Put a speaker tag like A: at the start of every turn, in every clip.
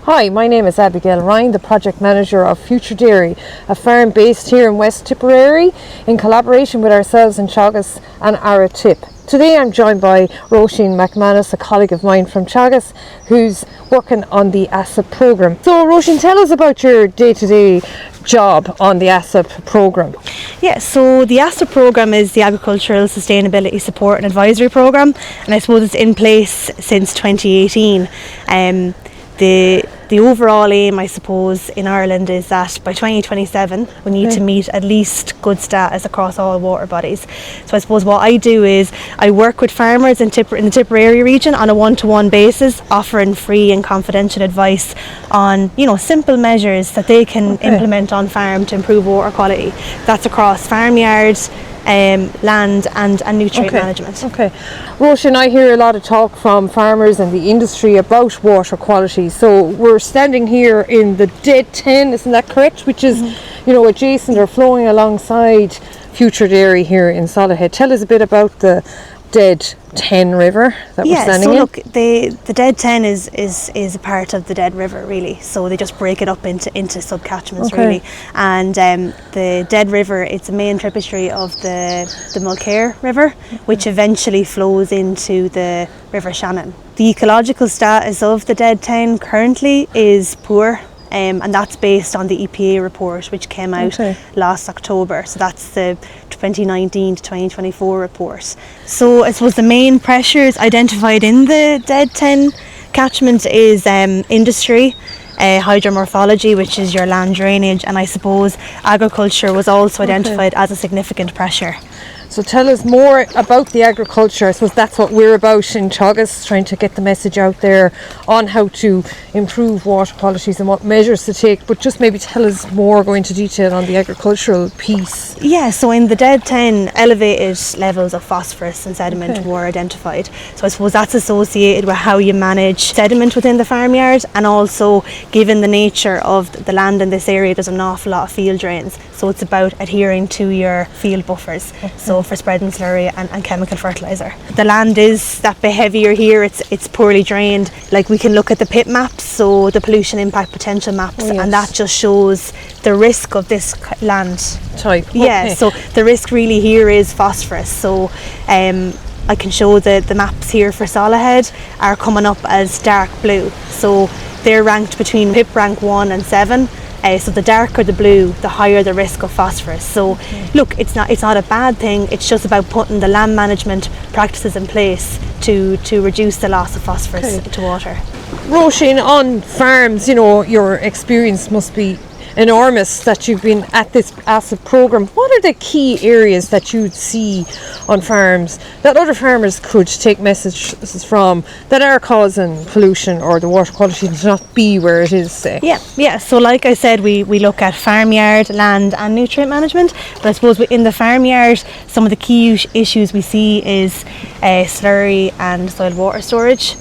A: Hi, my name is Abigail Ryan, the project manager of Future Dairy, a farm based here in West Tipperary in collaboration with ourselves in Teagasc and ArraTipp. Today I'm joined by Roisin McManus, a colleague of mine from Teagasc, who's working on the ASSAP programme. So Roisin, tell us about your day-to-day job on the ASSAP programme.
B: Yeah, so the ASSAP programme is the Agricultural Sustainability Support and Advisory Programme, and I suppose it's in place since 2018. The overall aim, I suppose, in Ireland is that by 2027 we need to meet at least good status across all water bodies. So I suppose what I do is I work with farmers in the Tipperary region on a one-to-one basis, offering free and confidential advice on, simple measures that they can implement on farm to improve water quality. That's across farmyards, land and nutrient management.
A: Okay. Roisin, I hear a lot of talk from farmers and the industry about water quality. So we're standing here in the Dead 10, isn't that correct? Which is, adjacent or flowing alongside Future Dairy here in Solihull. Tell us a bit about the Dead 10 river that we're standing in.
B: Look, the Dead 10 is a part of the Dead River, really. So they just break it up into subcatchments, really. And the Dead River, it's a main tributary of the Mulcair River, which eventually flows into the River Shannon. The ecological status of the Dead 10 currently is poor. And that's based on the EPA report, which came out last October. So that's the 2019 to 2024 report. So I suppose the main pressures identified in the Dead 10 catchment is industry, hydromorphology, which is your land drainage, and I suppose agriculture was also identified as a significant pressure.
A: So tell us more about the agriculture. I suppose that's what we're about in Teagasc, trying to get the message out there on how to improve water qualities and what measures to take. But just maybe tell us more, go into detail on the agricultural piece.
B: Yeah, so in the Dead 10, elevated levels of phosphorus and sediment were identified. So I suppose that's associated with how you manage sediment within the farmyard, and also given the nature of the land in this area, there's an awful lot of field drains. So it's about adhering to your field buffers. So for spreading slurry and chemical fertiliser. The land is that bit heavier here, it's poorly drained. Like, we can look at the pit maps, so the pollution impact potential maps, and that just shows the risk of this land type. Yeah, so the risk really here is phosphorus. So I can show the maps here for Solihull are coming up as dark blue. So they're ranked between PIP rank 1 and 7. So the darker the blue, the higher the risk of phosphorus. So look, it's not a bad thing. It's just about putting the land management practices in place to reduce the loss of phosphorus to water.
A: Roisin, on farms, your experience must be enormous that you've been at this ASSAP programme. What are the key areas that you'd see on farms that other farmers could take messages from that are causing pollution or the water quality to not be where it is, say?
B: Yeah. So like I said, we look at farmyard, land and nutrient management. But I suppose in the farmyard, some of the key issues we see is slurry and soil water storage.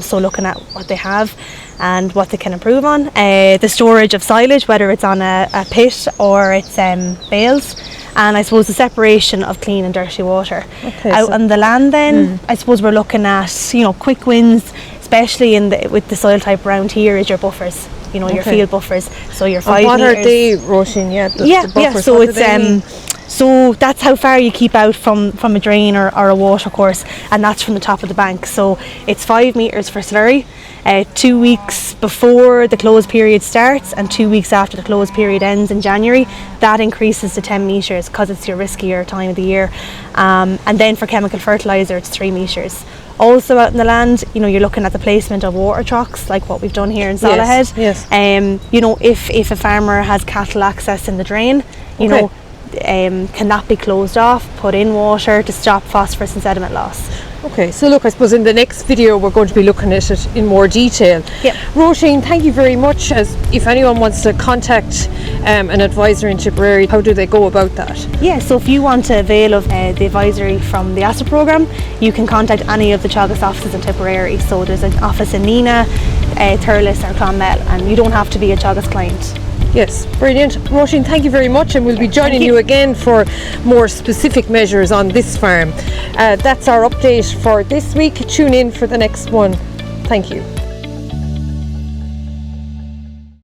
B: So looking at what they have and what they can improve on. The storage of silage, whether it's on a pit or it's bales, and I suppose the separation of clean and dirty water. Out on the land then, I suppose we're looking at, quick wins, especially with the soil type around here, is your buffers. Your field buffers. So your 5
A: what
B: metres.
A: Are they, Roisin? The buffers,
B: so it's so that's how far you keep out from a drain or a water course, and that's from the top of the bank. So it's 5 metres for slurry, 2 weeks before the close period starts and 2 weeks after the close period ends in January. That increases to 10 metres because it's your riskier time of the year. And then for chemical fertiliser, it's 3 metres. Also out in the land, you're looking at the placement of water trucks, like what we've done here in Solihull.
A: Yes.
B: If a farmer has cattle access in the drain, can that be closed off, put in water to stop phosphorus and sediment loss?
A: Okay, so look, I suppose in the next video we're going to be looking at it in more detail. Roisin, thank you very much. As if anyone wants to contact an advisor in Tipperary, how do they go about that? So if you want to avail of the advisory from the ASSAP programme, you can contact any of the Teagasc offices in Tipperary. So there's an office in Nina, Thurles or Clonmel, and you don't have to be a Teagasc client. Yes, brilliant. Roisin, thank you very much, and we'll be joining you again for more specific measures on this farm. That's our update for this week. Tune in for the next one. Thank you.